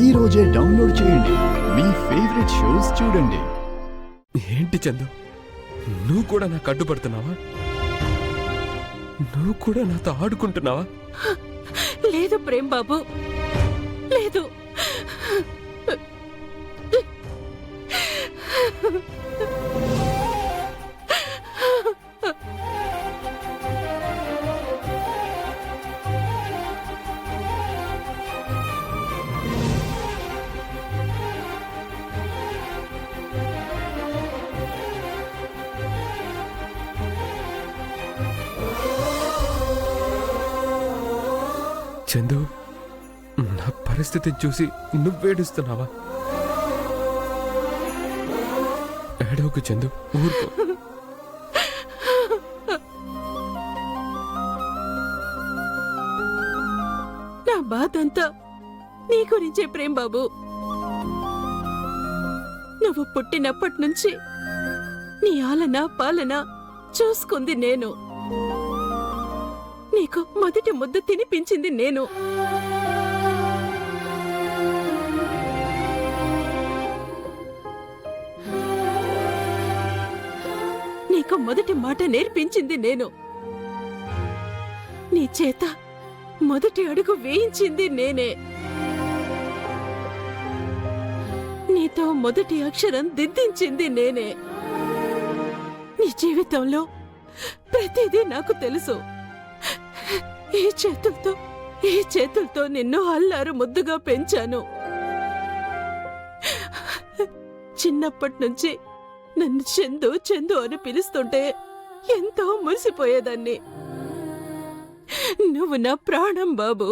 ఈ రోజే డౌన్లోడ్ చేయండి. మీ ఫేవరెట్ షోస్ చూడండి. ఏంటి చందు, నువ్వు కూడా నాకు అడ్డుపడుతున్నావా? నువ్వు కూడా నాతో ఆడుకుంటున్నావా? లేదు ప్రేమ్ బాబు, లేదు. చందు, నా పరిస్థితిని చూసి నువ్వేడుస్తున్నావా? ఏడవకు చందు, ఊరుకో. నా బాధంతా నీ గురించే ప్రేమ్ బాబు. నువ్వు పుట్టినప్పటి నుంచి నీ ఆలన పాలన చూసుకుంది నేను. నీకు మొదటి ముద్ద తినిపించింది నేను. నీకు మొదటి మాట నేర్పించింది నేను. నీ చేత మొదటి అడుగు వేయించింది నేనే. నీతో మొదటి అక్షరం దిద్దించింది నేనే. నీ జీవితంలో ప్రతిదీ నాకు తెలుసు. ఈ చేతులతో నిన్ను అల్లారు ముద్దుగా పెంచాను. చిన్నప్పటి నుంచి నన్ను చందు చందు అని పిలుస్తుంటే ఎంతో మురిసిపోయేదాన్ని. నువ్వు నా ప్రాణం బాబు.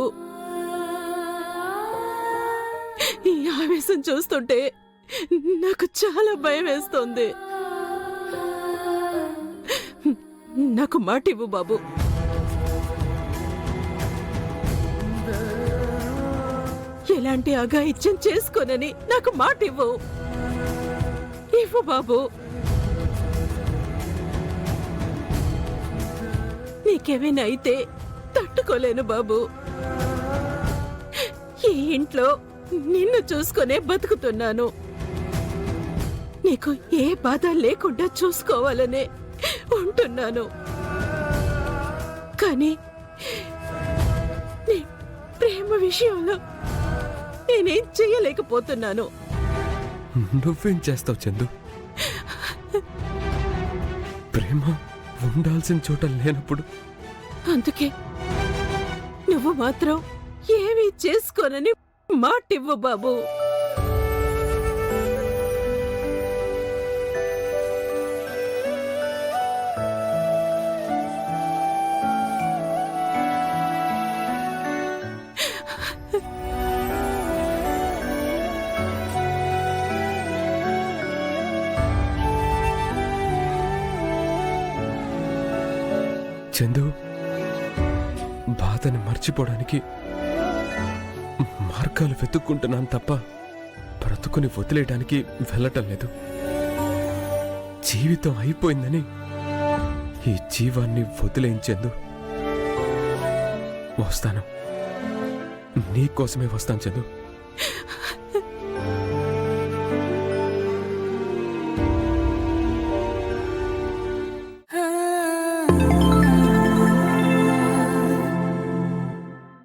ఈ ఆవేశం చూస్తుంటే నాకు చాలా భయం వేస్తోంది. నాకు మాటివ్వు బాబు. ఎలాంటి అఘాయిత్యం చేసుకోనని నాకు మాట ఇవ్వు. ఇవ్వు బాబు. నీకేమైనా అయితే తట్టుకోలేను బాబు. ఈ ఇంట్లో నిన్ను చూసుకునే బతుకుతున్నాను. నీకు ఏ బాధ లేకుండా చూసుకోవాలనే ఉంటున్నాను. కానీ నీ ప్రేమ విషయంలో నేనేం చెయ్యలేకపోతున్నాను. నువ్వేం చేస్తావు చందు? ప్రేమ ఉండాల్సిన చోట లేనప్పుడు. అందుకే నువ్వు మాత్రం ఏమీ చేసుకోనని మాటివ్వు బాబు. చందు, బాధని మర్చిపోవడానికి మార్గాలు వెతుక్కుంటున్నాను తప్ప బ్రతుకుని వదిలేయడానికి వెళ్ళటం లేదు. జీవితం అయిపోయిందని ఈ జీవాన్ని వదిలేయించేందు వస్తాను. నీకోసమే వస్తాను చందు.